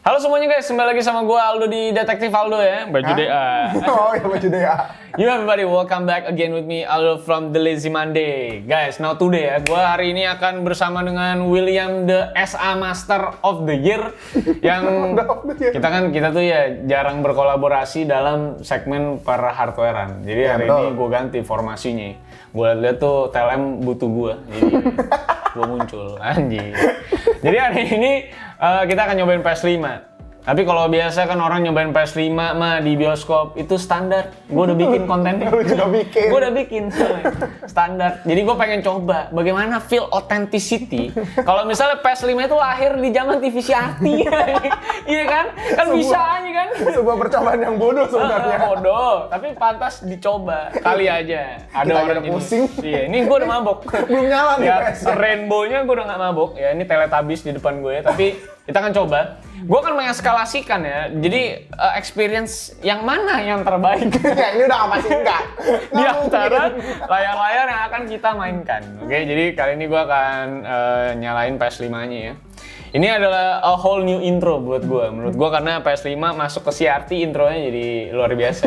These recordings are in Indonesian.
Halo semuanya guys, kembali lagi sama gue Aldo di Detektif Aldo ya, baju DA. Oh ya baju DA. You everybody, welcome back again with me Aldo from The Lazy Monday. Guys, now today ya, gue hari ini akan bersama dengan William the SA Master of the Year yang kita tuh ya jarang berkolaborasi dalam segmen para hardwarean. Jadi hari ini gue ganti formasinya. Gue lihat tuh TLM butuh gue, jadi gue muncul anjing. Jadi hari ini kita akan nyobain PS5. Tapi kalau biasa kan orang nyobain PS5 mah di bioskop itu standar. Gue udah bikin kontennya. Gue udah bikin standar. Jadi gue pengen coba bagaimana feel authenticity. Kalau misalnya PS5 itu lahir di zaman TV CRT. Iya kan? Kan bisa aja kan? Sebuah percobaan yang bodoh sebenarnya. Bodoh, tapi pantas dicoba. Kali aja. Ada kita orang pusing. Iya, ini gue udah mabok. Belum nyala nih ya, PS. Rainbow-nya gue udah nggak mabok. Ya, ini Teletubbies di depan gue ya. Tapi kita akan coba. Gue akan mengeskalasikan ya. Jadi experience yang mana yang terbaik? Ya ini udah pasti enggak. Di antara layar-layar yang akan kita mainkan. Oke, jadi kali ini gue akan nyalain PS5-nya ya. Ini adalah a whole new intro buat gue. Menurut gue karena PS5 masuk ke CRT intronya jadi luar biasa.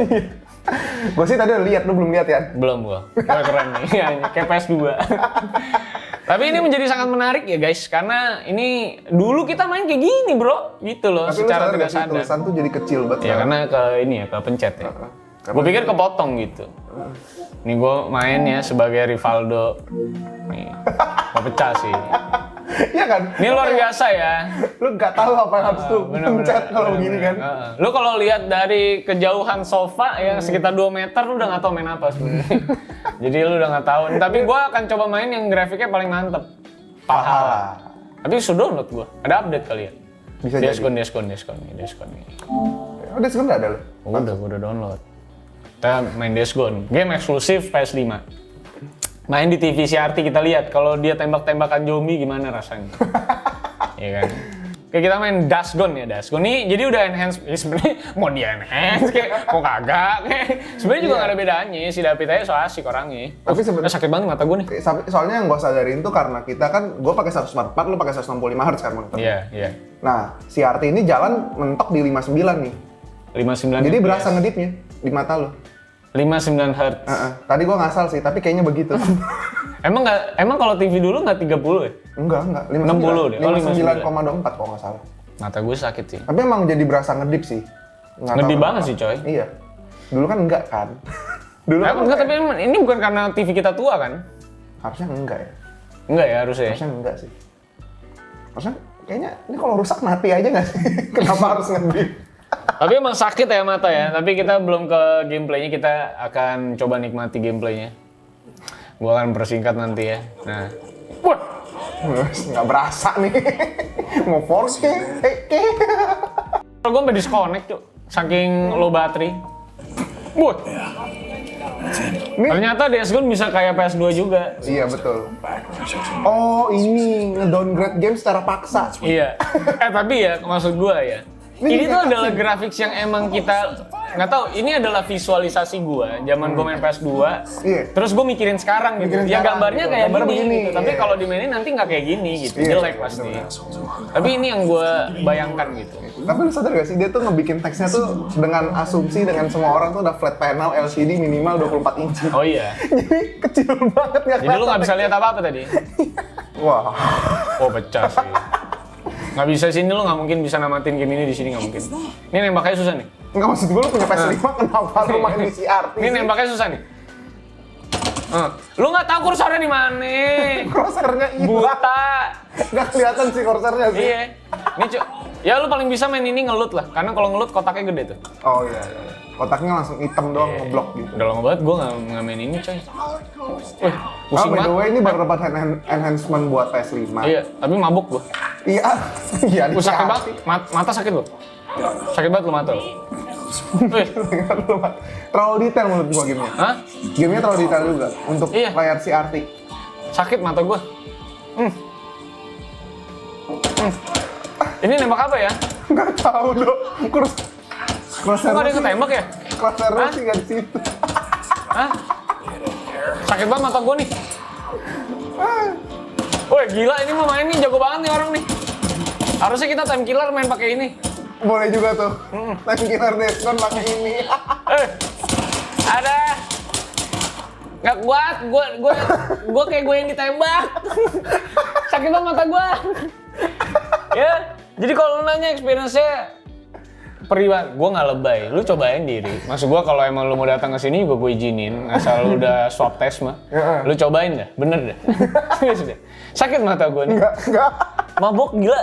Gue sih tadi udah lihat, lu belum lihat ya? Belum gua. Keren nih. Kayak PS2. Tapi ini menjadi sangat menarik ya guys, karena ini dulu kita main kayak gini bro, gitu loh. Tapi secara lu tidak sadar sadar. tulisan tuh jadi kecil banget. Ya karena ke ini ya, ke pencet ya. Gue pikir kepotong gitu. Ini gue main ya sebagai Rivaldo. Nih, mau pecah sih. Iya kan? Ini luar biasa ya. Lu nggak tahu apa yang harus tuh pencet kalau begini kan? Lu kalau lihat dari kejauhan sofa ya sekitar 2 meter lu udah nggak tahu main apa sebenarnya. Jadi lu udah nggak tahu. Tapi gue akan coba main yang grafiknya paling mantep. Valhalla. Tapi sudah download gue. Ada update kali ya. Bisa Deskon. Oh, Deskon nggak ada lu? Udah, gue udah download. Kita main Deskon. Game eksklusif PS5. Main di TV CRT kita lihat kalau dia tembak-tembakan zombie gimana rasanya. Iya kan? Kayak kita main Dashgone ya, Dashgone ini jadi udah enhance, ya sebenarnya mau di enhance kayak mau kagak kayak sebenarnya juga nggak ada bedanya, si David aja so asik orangnya. Tapi sebenarnya sakit banget mata gue nih. Soalnya yang gue sadarin tuh karena kita kan, gue pakai 144, lu pakai 165 Hz kan monitornya. Iya. Nah, CRT ini jalan mentok di 59 nih. 59. Jadi berasa ngedipnya di mata lu. 59 Hz. Tadi gue ngasal sih, tapi kayaknya begitu. Emang kalau TV dulu nggak 30 ya? Enggak. 60 deh. 59,24 kalau nggak salah. Mata gue sakit sih. Tapi emang jadi berasa ngedip sih. Ngedip banget sih coy. Iya. Dulu kan enggak kan? Dulu kan Enggak, tapi ini bukan karena TV kita tua kan? harusnya enggak ya? Enggak ya harusnya. Harusnya enggak sih. Harusnya kayaknya ini kalau rusak mati aja nggak sih? Kenapa harus ngedip? Tapi emang sakit ya mata ya. Tapi kita belum ke gameplaynya, kita akan coba nikmati gameplaynya. Gua akan persingkat nanti ya. Nah, wah, Nggak berasa nih. Mau force gue sampai disconnect tuh, saking low battery. Wah, ternyata Deskon bisa kayak PS2 juga. Iya betul. Oh ini nge-downgrade game secara paksa. Iya. Tapi ya maksud gua ya. Ini tuh adalah graphics yang emang kita nggak tahu. Ini adalah visualisasi gua zaman gua main PS2. Iya. Terus gua mikirin sekarang gitu. Ya gambarnya gitu. kayak Gambar gini. begini, Gitu. Tapi iya. kalau dimainin nanti nggak kayak gini gitu. Iya, Jelek pasti. Tapi ini yang gua bayangkan gitu. Tapi lu sadar gak sih, dia tuh ngebikin teksnya tuh dengan asumsi dengan semua orang tuh udah flat panel LCD minimal 24 inci. Oh iya. Jadi kecil banget nggak Jadi lu nggak bisa lihat apa-apa tadi? Wah. Oh pecah sih. Nggak bisa sini lu nggak mungkin bisa namatin game ini di sini nggak mungkin. Ini nembaknya susah nih. Enggak maksud gue lu punya PS5 kenapa lu main di CRT Ini sih? nembaknya susah nih. Lu nggak tahu kursornya di mana? Kursornya hilang. Buta. Nggak kelihatan sih kursornya sih. Iya. Ini ya lu paling bisa main ini ngelut lah. Karena kalau ngelut kotaknya gede tuh. Oh iya. Kotaknya langsung hitam doang ngeblok gitu. Udah lama banget gua nggak main ini coy. Wih, Oh pusing by the banget. way ini baru dapat enhancement buat PS5. Iya, tapi mabuk gua. Iya. Iya. Gua sakit banget. Mata sakit lu. Sakit banget lu mata lu. Wih, Terlalu detail menurut gua gamenya. hah? Gamenya terlalu detail juga untuk Iya. layar CRT. Sakit mata gua. Ini nembak apa ya? Nggak tahu dong. Kok ada yang ketembak ya? Crosshair-nya sih nggak di situ. Hah? Sakit banget mata gua nih. Woi gila ini mau main nih, jago banget nih orang nih. Harusnya kita time killer main pakai ini. Boleh juga tuh. Time killer Descon pakai ini. Ada. Nggak kuat, gue kayak gue yang ditembak. Sakit banget mata gue. Ya, jadi kalau lu nanya experience-nya perih banget, gue nggak lebay, lu cobain diri. Maksud gue kalau emang lu mau datang ke sini juga gue izinin, asal lu udah swab test mah, lu cobain dah, bener dah. Serius deh. Sakit mata gue nih. Enggak. Mabok gila.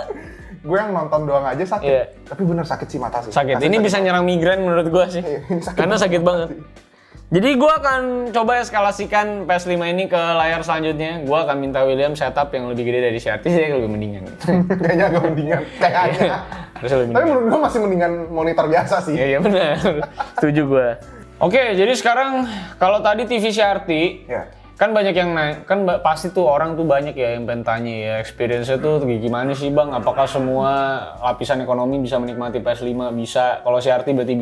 Gue yang nonton doang aja sakit. Iya. Tapi bener sakit sih mata sih. Sakit. Ini bisa nyerang migrain menurut gue sih. Iya, ini sakit Karena sakit banget. sih. Jadi gue akan coba eskalasikan PS5 ini ke layar selanjutnya. Gue akan minta William setup yang lebih gede dari CRT, jadi lebih mendingan. Kayaknya agak mendingan. Kayaknya. Terus lebih Tapi mendingan. menurut gue masih mendingan monitor biasa sih. Iya benar. Setuju gue. Oke, jadi sekarang kalau tadi TV CRT, Ya. kan banyak yang kan pasti tuh orang tuh banyak ya yang pengen tanya ya, experience-nya tuh gimana sih Bang? Apakah semua lapisan ekonomi bisa menikmati PS5? Bisa. Kalau CRT berarti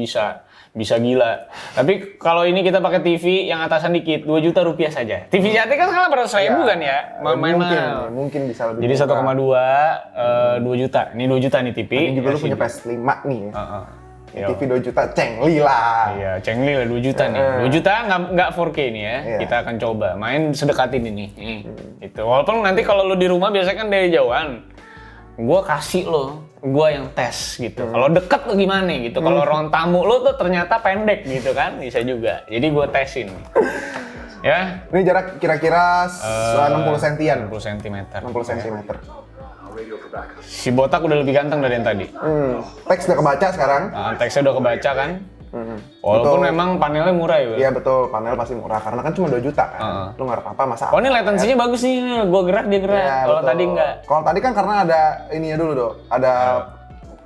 bisa gila. Tapi kalau ini kita pakai TV yang atasan dikit, 2 juta rupiah saja. TV CRT kan sekarang 100.000 kan ya? Main mungkin bisa lebih. Jadi 1,2, 2 juta. Ini 2 juta nih TV. Ini juga lu punya PS5 nih ya. Yo. TV 2 juta cengli lah. Iya, cengli lah 2 juta nih. 2 juta nggak 4K nih ya. Iya. Kita akan coba main sedekatin ini. Itu. Walaupun nanti kalau lu di rumah biasanya kan dari jauhan. Gua kasih lo, gua yang tes gitu. Kalau deket tuh gimana gitu. Kalau ruang tamu lu tuh ternyata pendek gitu kan, bisa juga. Jadi gua tesin. Ya. Ini jarak kira-kira 60 sentian. 60 cm. 60 cm. Si botak udah lebih ganteng dari yang tadi. Teks udah kebaca sekarang. Nah, teksnya udah kebaca kan. Walaupun Betul. memang panelnya murah ya. Will? Iya betul, panel pasti murah karena kan cuma 2 juta kan. Lu nggak apa-apa masa. Oh ini latensinya bagus nih, gua gerak dia gerak. Iya, Kalau betul. tadi enggak. Kalau tadi kan karena ada ininya dulu Dok. Ada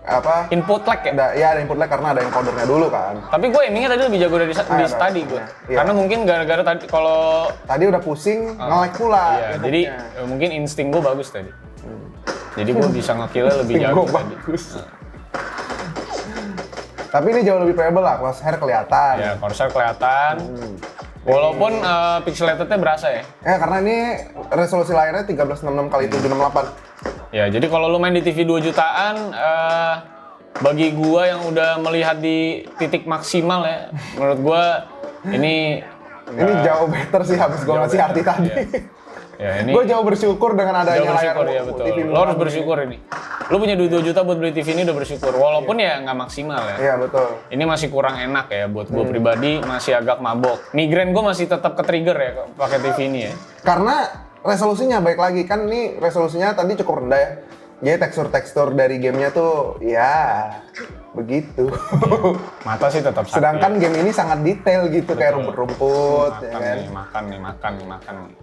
apa? Input lag ya? Ada input lag karena ada encodernya dulu kan. Tapi gue aimingnya tadi lebih jago dari di tadi gue. Iya. Karena mungkin gara-gara tadi kalau Tadi udah pusing, nge-lag pula. iya, inputnya. jadi mungkin insting gue bagus tadi. Jadi gue bisa nge-kill-nya lebih Insting jago gua tadi. bagus. Tapi ini jauh lebih playable lah, crosshair kelihatan. Ya, Corsair kelihatan. Walaupun pixelatednya berasa ya. Karena ini resolusi layarnya 1366 x 768. Ya, jadi kalau lu main di TV 2 jutaan, bagi gua yang udah melihat di titik maksimal ya, menurut gua ini Ini jauh better sih habis gue ngasih arti tadi. ya ini Gue jauh bersyukur dengan adanya jauh layar bersyukur ya betul. TV Lo harus bersyukur ini. Lo punya 2 juta buat beli TV ini udah bersyukur. Walaupun ya nggak maksimal ya. Iya betul. Ini masih kurang enak ya buat gue pribadi, masih agak mabok. Migrain gue masih tetap ke-trigger ya pakai TV ini ya. Karena resolusinya baik lagi kan ini resolusinya tadi cukup rendah ya. Jadi tekstur-tekstur dari gamenya tuh ya begitu. Mata sih tetap sakit. Sedangkan game ini sangat detail gitu kayak rumput-rumput ya makan kan. nih, makan nih.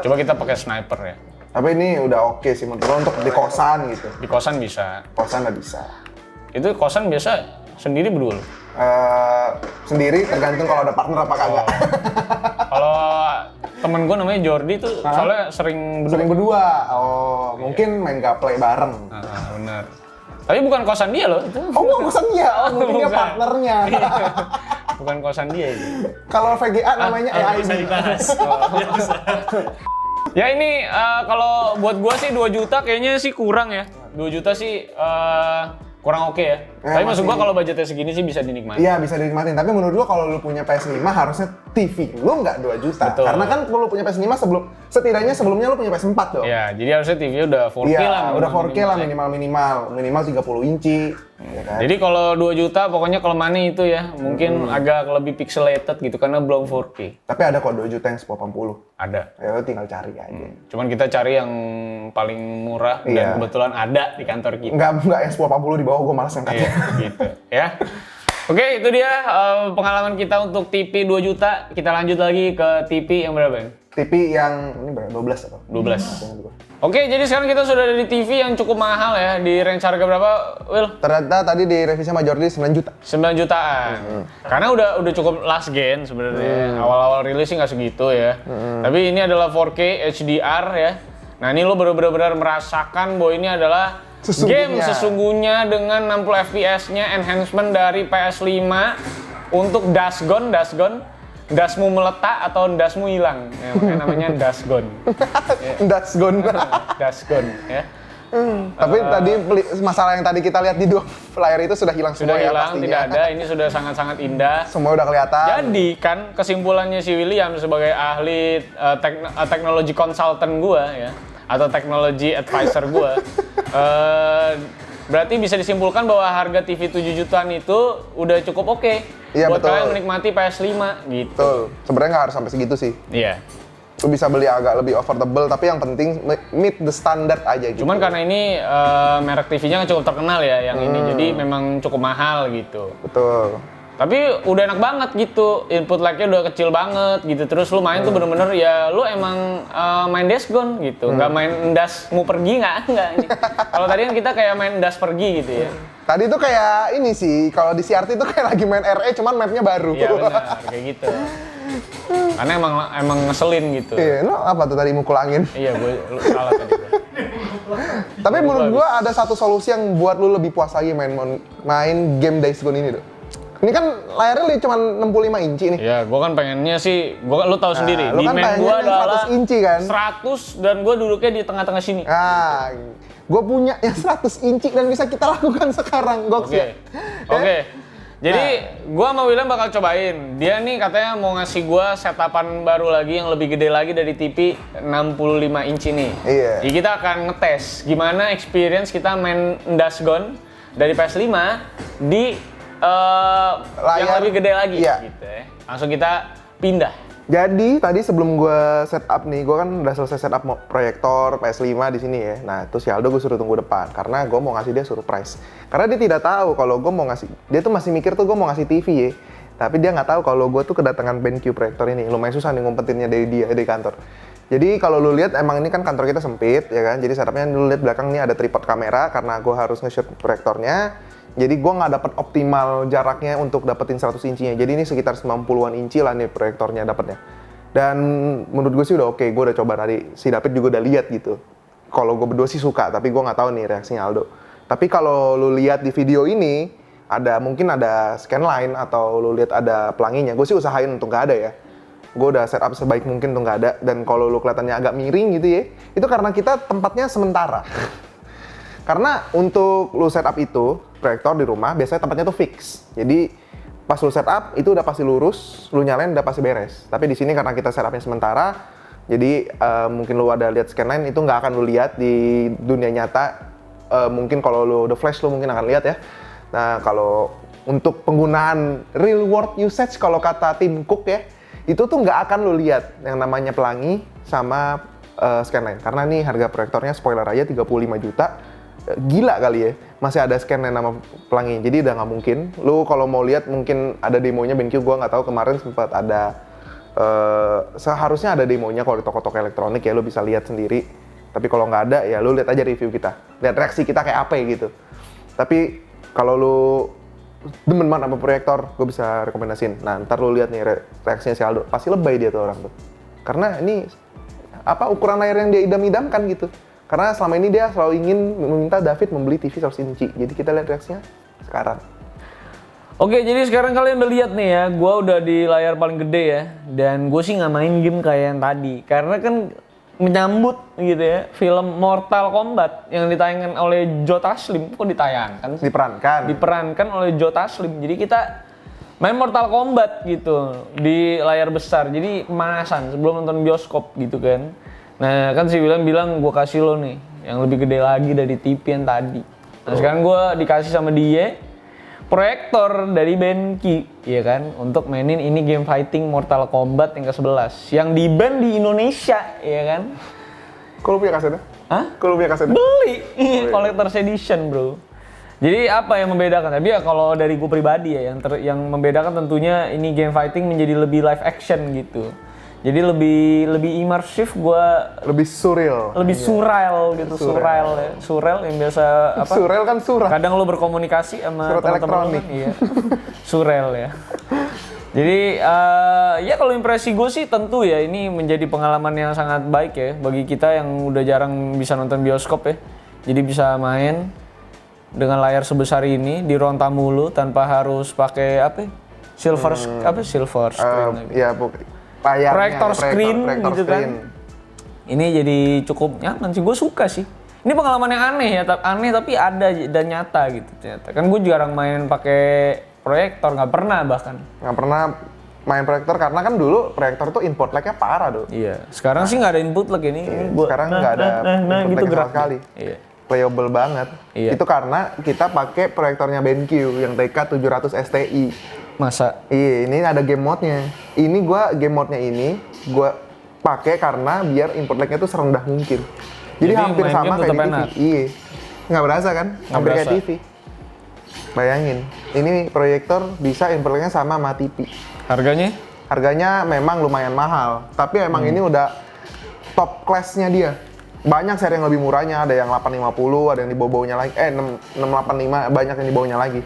Coba kita pakai sniper ya. Tapi ini udah oke sih menurut lo untuk di kosan gitu. Di kosan bisa. Kosan nggak bisa. Itu kosan biasa sendiri berdua lo. Sendiri tergantung kalau ada partner apa kagak. Kalau temen gue namanya Jordi tuh soalnya sering Sering berdua. Oh, mungkin main gameplay bareng. bener. Tapi bukan kosan dia loh itu. Oh, bukan kosan dia. Oh, mungkin dia Bukan. partnernya. Bukan kosan dia itu. Kalau VGA namanya AIB. Ya ini kalau buat gua sih 2 juta kayaknya sih kurang ya. 2 juta sih kurang oke ya. Tapi maksud gua kalau budgetnya segini sih bisa dinikmati. Iya, bisa dinikmatin. Tapi menurut gua kalau lu punya PS5 harusnya TV lu nggak 2 juta. Betul. Karena kan kalau lu punya PS5 setidaknya sebelumnya lu punya PS4 dong. Ya, jadi harusnya TV udah 4K Iya, lah. udah 4K lah minimal. minimal 30 inci. Ya kan? Jadi kalau 2 juta pokoknya kelemahannya itu ya, mungkin agak lebih pixelated gitu karena belum 4K. Tapi ada kok 2 juta yang 1080. Ada. Ya lu tinggal cari aja. Cuman kita cari yang paling murah Iya. dan kebetulan ada di kantor kita. Enggak yang 1080 di bawah gua malas ngangkatnya. Iya, gitu ya. Oke, itu dia pengalaman kita untuk TV 2 juta. Kita lanjut lagi ke TV yang berapa? TV yang ini berapa? 12 atau? 12. Oke, jadi sekarang kita sudah ada di TV yang cukup mahal ya. Di range harga berapa, Will? Ternyata tadi di revisi sama Jordi 9 juta. 9 jutaan. Karena udah cukup last gen sebenarnya. Awal-awal rilis sih nggak segitu ya. Tapi ini adalah 4K HDR ya. Nah, ini lo benar-benar merasakan bahwa ini adalah game sesungguhnya dengan 60 FPS-nya enhancement dari PS5 untuk Dasgon, dasmu meletak atau dasmu hilang. Ya, makanya namanya Dasgon. That's gone. Dasgon ya. Tapi tadi masalah yang tadi kita lihat di dua layar itu sudah hilang Sudah semua ya hilang, pastinya. tidak ada. Ini sudah sangat-sangat indah. Semua udah kelihatan. Jadi kan kesimpulannya si William sebagai ahli teknologi konsultan gua ya, atau teknologi advisor gua, berarti bisa disimpulkan bahwa harga TV 7 jutaan itu udah cukup oke Iya, buat betul. kalian menikmati PS5 gitu. Betul. Sebenarnya nggak harus sampai segitu sih. Iya. Lu bisa beli agak lebih affordable, tapi yang penting meet the standard aja gitu. Cuman karena ini merek TV-nya kan cukup terkenal ya yang ini, jadi memang cukup mahal gitu. Betul. Tapi udah enak banget gitu, input lag-nya udah kecil banget gitu. Terus lu main tuh bener-bener ya lu emang main Days Gone gitu, nggak main das mau pergi nggak ini. Kalau tadi kan kita kayak main das pergi gitu ya. Tadi tuh kayak ini sih, kalau di CRT tuh kayak lagi main RE, cuman mapnya baru. Iya benar, kayak gitu. Karena emang ngeselin gitu. Iya, lo apa tuh tadi mukul angin? Iya, lu salah tadi. Tapi menurut gua ada satu solusi yang buat lu lebih puas lagi main game Days Gone ini tuh. Ini kan layarnya cuma 65 inci nih. Iya, gua kan pengennya sih, lu tahu sendiri, lu di kan main gua pengennya adalah 100 inci kan? 100 dan gua duduknya di tengah-tengah sini. Ah, gue punya yang 100 inci dan bisa kita lakukan sekarang, goks ya. Oke. Jadi gua sama William bakal cobain. Dia nih katanya mau ngasih gua setapan baru lagi yang lebih gede lagi dari TV 65 inci nih. Iya. Jadi kita akan ngetes gimana experience kita main Days Gone dari PS5 di yang Layar, lebih gede lagi iya. gitu ya. Langsung kita pindah. Jadi tadi sebelum gue setup nih, gue kan udah selesai setup proyektor PS5 di sini ya. Nah itu si Aldo gue suruh tunggu depan karena gue mau ngasih dia surprise. Karena dia tidak tahu kalau gue mau ngasih, dia tuh masih mikir tuh gue mau ngasih TV ya. Tapi dia nggak tahu kalau gue tuh kedatangan BenQ proyektor ini. Lumayan susah nih ngumpetinnya dari dia dari kantor. Jadi kalau lu lihat emang ini kan kantor kita sempit ya kan. Jadi setupnya lu lihat belakang nih ada tripod kamera karena gue harus nge-shoot proyektornya. Jadi gue nggak dapet optimal jaraknya untuk dapetin 100 incinya. Jadi ini sekitar 90-an inci lah nih proyektornya dapetnya. Dan menurut gue sih udah oke. Gue udah coba tadi. Si David juga udah lihat gitu. Kalau gue berdua sih suka, tapi gue nggak tahu nih reaksinya Aldo. Tapi kalau lu lihat di video ini, mungkin ada scanline atau lu lihat ada pelanginya. Gue sih usahain untuk nggak ada ya. Gue udah setup sebaik mungkin untuk nggak ada. Dan kalau lu kelihatannya agak miring gitu ya, itu karena kita tempatnya sementara. Karena untuk lu setup itu, proyektor di rumah biasanya tempatnya tuh fix. Jadi pas lu setup itu udah pasti lurus, lu nyalain udah pasti beres. Tapi di sini karena kita setupnya sementara, jadi mungkin lu ada lihat scanline itu nggak akan lu lihat di dunia nyata. Mungkin kalau lu udah flash lu mungkin akan lihat ya. Nah kalau untuk penggunaan real world usage kalau kata Tim Cook ya, itu tuh nggak akan lu lihat yang namanya pelangi sama scanline. Karena nih harga proyektornya spoiler aja 35 juta. Gila kali ya, masih ada scanline nama pelangi, jadi udah nggak mungkin. Lu kalau mau lihat mungkin ada demonya BenQ, gua nggak tahu kemarin sempat ada, seharusnya ada demonya kalau di toko-toko elektronik ya, lu bisa lihat sendiri. Tapi kalau nggak ada ya lu lihat aja review kita, lihat reaksi kita kayak apa ya gitu. Tapi kalau lu demen banget sama proyektor, gue bisa rekomendasiin. Nah ntar lu lihat nih reaksinya si Aldo, pasti lebay dia tuh orang tuh. Karena ini ukuran layar yang dia idam-idamkan gitu. Karena selama ini dia selalu ingin meminta David membeli TV 100 inci. Jadi kita lihat reaksinya sekarang. Oke, jadi sekarang kalian udah lihat nih ya, gue udah di layar paling gede ya. Dan gue sih nggak main game kayak yang tadi. Karena kan menyambut gitu ya, film Mortal Kombat yang ditayangkan oleh Joe Taslim. Kok ditayangkan sih? Diperankan oleh Joe Taslim. Jadi kita main Mortal Kombat gitu di layar besar. Jadi pemanasan sebelum nonton bioskop gitu kan. Nah kan si William bilang gue kasih lo nih yang lebih gede lagi dari TV yang tadi. Nah sekarang gue dikasih sama dia proyektor dari BenQ ya kan untuk mainin ini game fighting Mortal Kombat yang ke-11 yang di-ban di Indonesia ya kan. Kok lu punya kasetnya? Hah? Kok lu punya kasetnya? Beli, collector's edition bro. Jadi apa yang membedakan? Tapi ya kalau dari gue pribadi ya yang membedakan tentunya ini game fighting menjadi lebih live action gitu. Jadi lebih imersif, lebih surreal. Lebih surreal gitu, surreal ya. Surreal yang biasa apa? Surreal kan surah. Kadang lo berkomunikasi sama Surat teman-teman elektronik. kan, iya. Surreal ya. Jadi ya kalau impresi gue sih tentu ya ini menjadi pengalaman yang sangat baik ya bagi kita yang udah jarang bisa nonton bioskop ya. Jadi bisa main dengan layar sebesar ini di ruang tamu lu tanpa harus pakai apa? Silver screen. Ya, proyektor screen gitu kan. Ini jadi cukup nyaman sih, gue suka sih. Ini pengalaman yang aneh ya, aneh tapi ada dan nyata gitu ternyata. Kan gue jarang main pakai proyektor, nggak pernah bahkan. Nggak pernah main proyektor karena kan dulu proyektor tuh input lag-nya parah tuh. Iya. Sekarang sih nggak ada input lag ini. Gua, Sekarang nggak ada input gitu lag gerak sama sekali. Iya. Playable banget. Iya. Itu karena kita pakai proyektornya BenQ yang TK 700 STI. Masa? Iya, ini ada game mode-nya. Ini game mode-nya ini gua pakai karena biar input lag-nya tuh serendah mungkin. Jadi hampir main sama game kayak di tetap TV. enak. Iya. Nggak berasa kan? Hampir kayak berasa. TV. Bayangin, ini proyektor bisa input lag-nya sama TV. Harganya? Harganya memang lumayan mahal, tapi emang ini udah top class-nya dia. Banyak seri yang lebih murahnya, ada yang 850, ada yang di bawah-bawahnya lagi, 685, banyak yang di bawahnya lagi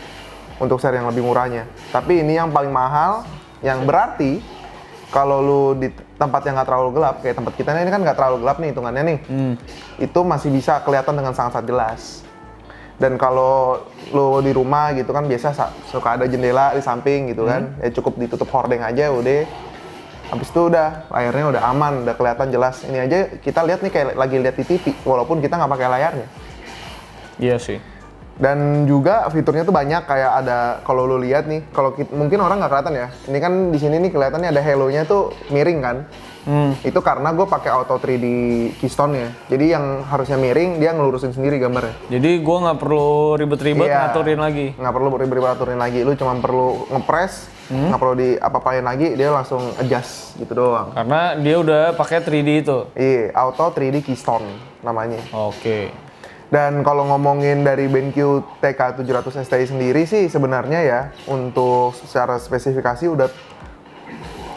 untuk seri yang lebih murahnya. Tapi ini yang paling mahal, yang berarti kalau lu di tempat yang nggak terlalu gelap, kayak tempat kita ini kan nggak terlalu gelap nih hitungannya nih, itu masih bisa kelihatan dengan sangat-sangat jelas. Dan kalau lo di rumah gitu kan biasa suka ada jendela di samping gitu kan, ya cukup ditutup hordeng aja udah. Habis itu udah layarnya udah aman, udah kelihatan jelas. Ini aja kita lihat nih kayak lagi lihat di TV, walaupun kita nggak pakai layarnya. Iya sih. Dan juga fiturnya tuh banyak, kayak ada kalau lo lihat nih, kalau mungkin orang nggak kelihatan ya. Ini kan di sini nih kelihatannya ada halo-nya tuh miring kan. Itu karena gue pakai auto 3D keystone-nya. Jadi yang harusnya miring dia ngelurusin sendiri gambarnya. Jadi gue nggak perlu ribet-ribet Iya. ngaturin lagi. Nggak perlu ribet-ribet aturin lagi, lu cuma perlu ngepres, nggak perlu di apa-apain lagi, dia langsung adjust gitu doang. Karena dia udah pakai 3D itu. Iya, auto 3D keystone namanya. Oke. Dan kalau ngomongin dari BenQ TK700 STI sendiri sih sebenarnya ya, untuk secara spesifikasi udah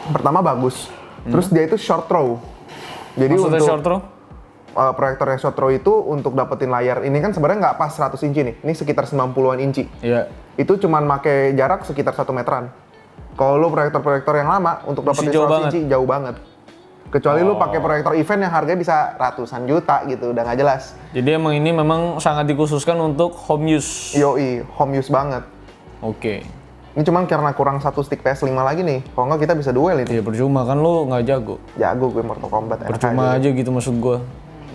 pertama bagus. Terus dia itu short throw. Jadi Maksudnya untuk short throw? proyektor yang short throw itu untuk dapetin layar ini kan sebenarnya nggak pas 100 inci nih, ini sekitar 90-an inci. Iya. Itu cuman make jarak sekitar 1 meteran. Kalau lu proyektor-proyektor yang lama untuk dapetin jauh 100 banget. inci jauh banget. Kecuali lu pakai proyektor event yang harganya bisa ratusan juta gitu, udah nggak jelas. Jadi emang ini memang sangat dikhususkan untuk home use. Yoi, home use banget. Oke. Ini cuman karena kurang satu stick PS5 lagi nih. Kalau nggak kita bisa duel ini. Ya percuma kan lu nggak jago. Jago gue Mortal Kombat. enak Percuma aja gitu maksud gua.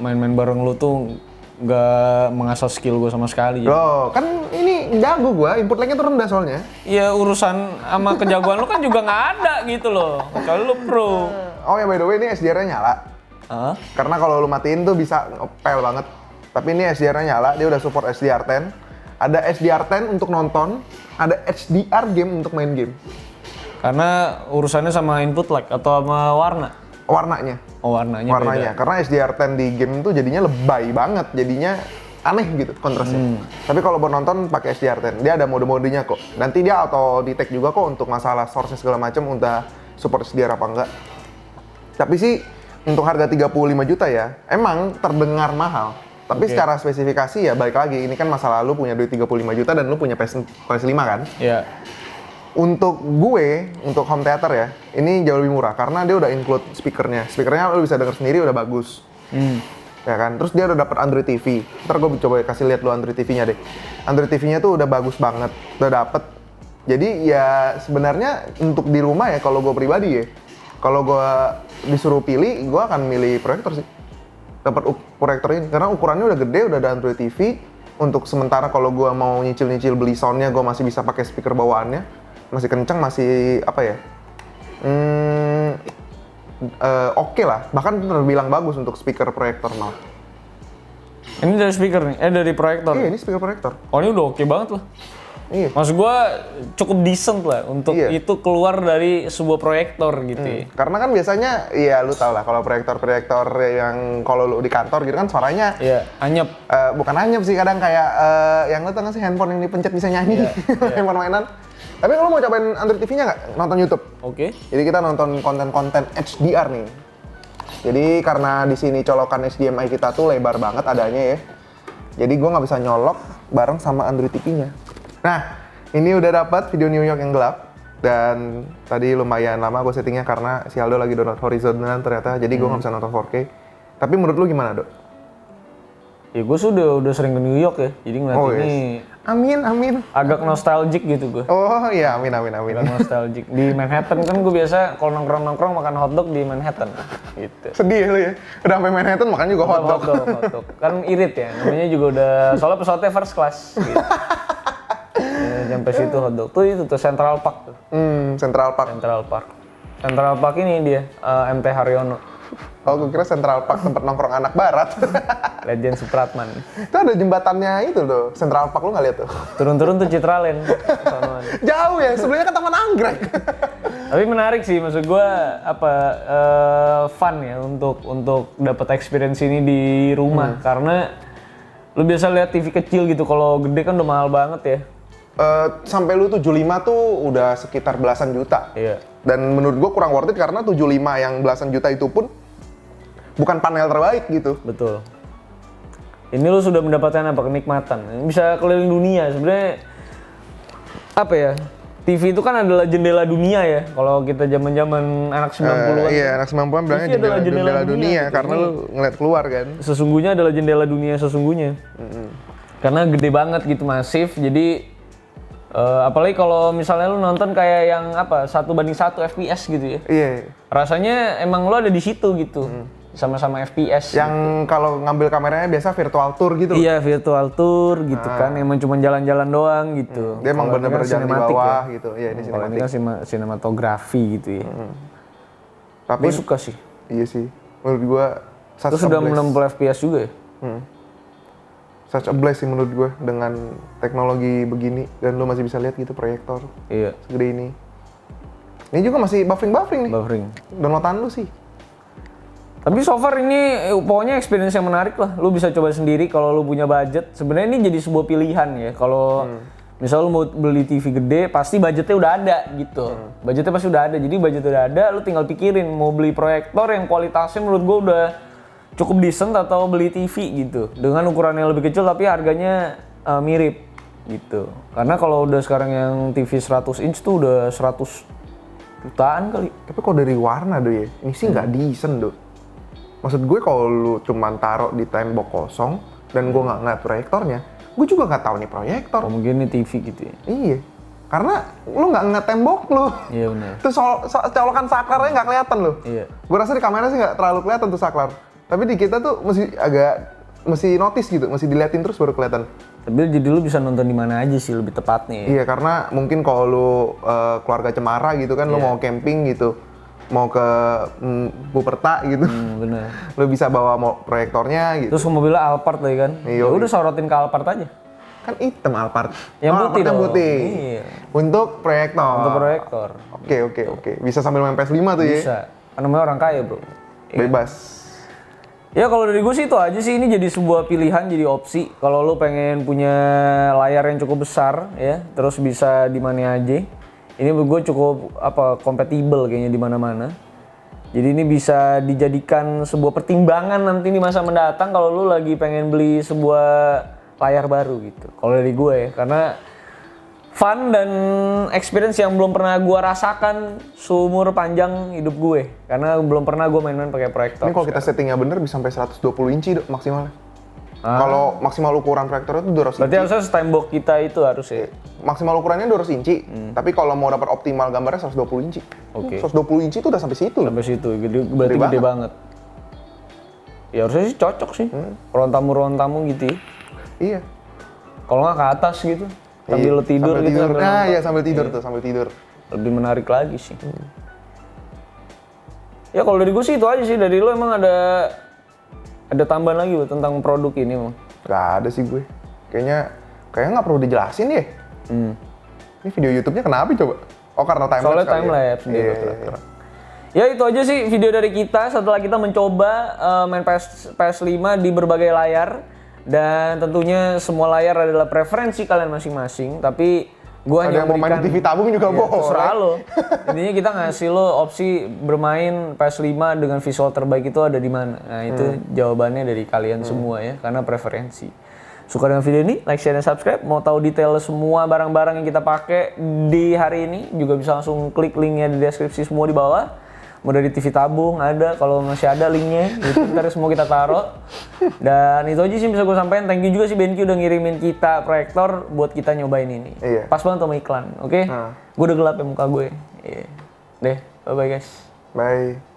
Main-main bareng lu tuh nggak mengasah skill gua sama sekali. Loh, kan ini jago gua, input lag-nya tuh rendah soalnya. Ya urusan sama kejagoan lu kan juga nggak ada gitu loh. Kecuali lu pro. Oh ya by the way ini SDR-nya nyala. Hah? Karena kalau lu matiin tuh bisa ngepel banget. Tapi ini SDR-nya nyala, dia udah support SDR10. Ada SDR10 untuk nonton, ada HDR game untuk main game. Karena urusannya sama input lag atau sama warna? Warnanya. Oh warnanya beda. Karena SDR10 di game tuh jadinya lebay banget, jadinya aneh gitu kontrasnya. Tapi kalau buat nonton pakai SDR10, dia ada mode-modenya kok. Nanti dia auto detect juga kok untuk masalah source segala macam udah support SDR apa enggak. Tapi sih untuk harga 35 juta ya, emang terdengar mahal. Tapi secara spesifikasi ya balik lagi, ini kan masa lalu punya duit 35 juta dan lu punya PS5 kan? Iya. Untuk gue, untuk home theater ya, ini jauh lebih murah karena dia udah include speakernya. Speakernya lu bisa denger sendiri udah bagus. Ya kan? Terus dia udah dapat Android TV. Ntar gue coba kasih lihat lu Android TV-nya deh. Android TV-nya tuh udah bagus banget, udah dapet. Jadi ya sebenarnya untuk di rumah ya kalau gue pribadi ya, kalau gue disuruh pilih, gue akan milih proyektor sih. Dapat proyektor ini karena ukurannya udah gede, udah ada Android TV. Untuk sementara kalau gue mau nyicil-nyicil beli soundnya, gue masih bisa pakai speaker bawaannya, masih kenceng, masih apa ya? Oke lah, bahkan terbilang bagus untuk speaker proyektor malah. Ini dari speaker nih, dari proyektor. Iya, ini speaker proyektor. Oh ini udah oke banget lah. Iya. Maksud gua cukup decent lah untuk Iya. itu keluar dari sebuah proyektor gitu ya. Karena kan biasanya, ya lu tau lah kalau proyektor-proyektor yang kalau lu di kantor gitu kan suaranya Iya, anyep. bukan anyep sih, kadang kayak yang lu tau gak sih handphone yang dipencet bisa nyanyi, handphone mainan. Tapi kalau mau cobain Android TV-nya nggak? Nonton YouTube. Oke. Jadi kita nonton konten-konten HDR nih. Jadi karena di sini colokan HDMI kita tuh lebar banget adanya ya. Jadi gua nggak bisa nyolok bareng sama Android TV-nya. Nah, ini udah dapat video New York yang gelap. Dan tadi lumayan lama gue settingnya karena si Aldo lagi download Horizon ternyata. Jadi gue nggak bisa nonton 4K. Tapi menurut lu gimana, Dok? Ya gue udah sering ke New York ya. Jadi ngeliat ini Amin, amin. Agak nostalgic gitu gue. Oh iya, amin, amin, amin. Agak nostalgic. Di Manhattan kan gue biasa kalau nongkrong makan hotdog di Manhattan. Gitu. Sedih lu ya, udah sampai Manhattan makan juga hotdog. Hotdog. Kan irit ya, namanya juga udah, soalnya pesawatnya first class. Gitu. Ya, sampai situ hotdog. Tuh Central Park tuh. Central Park. Central Park ini dia, MT Haryono. Oh, gue kira Central Park tempat nongkrong anak barat. Legend Supratman. Itu ada jembatannya itu tuh, Central Park, lu nggak lihat tuh? Turun-turun tuh Citraland. Jauh ya, sebelumnya kan Taman Anggrek. Tapi menarik sih, maksud gue fun ya untuk dapat experience ini di rumah. Karena lu biasa lihat TV kecil gitu, kalau gede kan udah mahal banget ya. Sampai lu 75 tuh udah sekitar belasan juta. Iya. Dan menurut gua kurang worth it karena 75 yang belasan juta itu pun bukan panel terbaik gitu. Betul. Ini lu sudah mendapatkan apa? Kenikmatan. Bisa keliling dunia. Sebenarnya apa ya? TV itu kan adalah jendela dunia ya. Kalau kita zaman-zaman anak 90-an. Iya, anak 90-an bilangnya jendela dunia gitu. karena lu ngeliat keluar kan. Sesungguhnya adalah jendela dunia sesungguhnya. Karena gede banget gitu, masif. Jadi apalagi kalau misalnya lu nonton kayak yang 1:1 FPS gitu ya. Iya. Rasanya emang lu ada di situ gitu. Sama-sama FPS. Yang kalau ngambil kameranya biasa virtual tour gitu. Iya, virtual tour gitu kan. Emang cuma jalan-jalan doang gitu. Dia emang Kalau bener-bener ini kan jalan di sinematik bawah ya. gitu. Iya, ini Kalau ini sinematik. kan sinematografi gitu ya. Tapi Gue suka sih. iya sih. Menurut gua Terus sudah 60 FPS juga ya? such a bless sih menurut gue dengan teknologi begini dan lo masih bisa lihat gitu proyektor Iya. segede ini. Ini juga masih buffering nih. Buffering. Downloadan lu sih. Tapi so far ini pokoknya experience yang menarik lah. Lu bisa coba sendiri kalau lu punya budget. Sebenarnya ini jadi sebuah pilihan ya. Kalau misal lu mau beli TV gede, pasti budgetnya udah ada gitu. Budgetnya pasti udah ada. Jadi budgetnya udah ada, lu tinggal pikirin mau beli proyektor yang kualitasnya menurut gua udah cukup decent atau beli TV gitu. Dengan ukuran yang lebih kecil tapi harganya mirip gitu. Karena kalau udah sekarang yang TV 100 inch tuh udah 100 jutaan kali. Tapi kalau dari warna do ya, ini sih nggak decent do. Maksud gue kalau lu cuman taruh di tembok kosong dan gue nggak ngeliat proyektornya, gue juga nggak tahu nih proyektor. Oh, mungkin ini TV gitu ya. Iya. Karena lu nggak ngeliat tembok lu. Iya benar. Terus colokan saklarnya nggak kelihatan lu. Iya. Gue rasa di kamera sih nggak terlalu kelihatan tuh saklar. Tapi di kita tuh mesti notice gitu, mesti diliatin terus baru kelihatan. Tapi jadi lu bisa nonton di mana aja sih lebih tepatnya ya. Iya, karena mungkin kalau lu keluarga cemara gitu kan, lu mau camping gitu, mau ke Buperta gitu, Bener. lu bisa bawa proyektornya gitu. Terus mobilnya Alphard lagi kan. Iya. Ya udah sorotin ke Alphard aja. Kan hitam Alphard. Yang putih Alphard yang dong. putih. Iya. Untuk proyektor. Untuk proyektor. Oke. Bisa sambil main PS5 tuh ya. Bisa. Kan namanya orang kaya, Bro. Bebas. Ya kalau dari gue sih itu aja sih, ini jadi sebuah pilihan, jadi opsi. Kalau lu pengen punya layar yang cukup besar ya, terus bisa di mana aja. Ini menurut gue cukup kompatibel kayaknya di mana-mana. Jadi ini bisa dijadikan sebuah pertimbangan nanti di masa mendatang kalau lu lagi pengen beli sebuah layar baru gitu. Kalau dari gue ya, karena fun dan experience yang belum pernah gue rasakan seumur panjang hidup gue. Karena belum pernah gue main-main pakai proyektor. Ini kalau kita settingnya bener bisa sampai 120 inci maksimalnya. Kalau maksimal ukuran proyektor itu 200 Berarti inci. harusnya tembok kita itu harus ya. Maksimal ukurannya 200 inci. Tapi kalau mau dapat optimal gambarnya 120 inci. Oke. 120 inci itu udah sampai situ loh. Sampai situ, berarti gede banget. Ya harusnya sih cocok sih. Ruang tamu gitu ya. Iya. Kalau nggak ke atas gitu. Sambil tidur sambil gitu. tidur. sambil Nah, nonton. iya sambil tidur tuh, sambil tidur. Lebih menarik lagi sih. Ya kalau dari gue sih itu aja sih. Dari lo emang ada tambahan lagi buat tentang produk ini emang? Gak ada sih gue. Kayaknya nggak perlu dijelasin ya. Ini video YouTube-nya kenapa coba? Oh karena time lapse. Soalnya kali time ya? lapse Iya, gitu. iya. Ya itu aja sih video dari kita setelah kita mencoba main PS5 di berbagai layar. Dan tentunya semua layar adalah preferensi kalian masing-masing. Tapi gue hanya Ada yang mau main memberikan TV tabung juga boleh. terserah lo. Intinya kita ngasih lo opsi bermain PS5 dengan visual terbaik itu ada di mana. Nah itu jawabannya dari kalian semua ya, karena preferensi. Suka dengan video ini, like, share, dan subscribe. Mau tahu detail semua barang-barang yang kita pakai di hari ini, juga bisa langsung klik linknya di deskripsi semua di bawah. mau dari TV tabung ada, kalau masih ada linknya gitu, ntar semua kita taruh. Dan itu aja sih bisa gue sampaikan. Thank you juga sih BenQ udah ngirimin kita proyektor buat kita nyobain ini. Iya. Pas banget sama iklan, oke? Gue udah gelap ya muka gue. Iya. Deh, bye bye guys. Bye.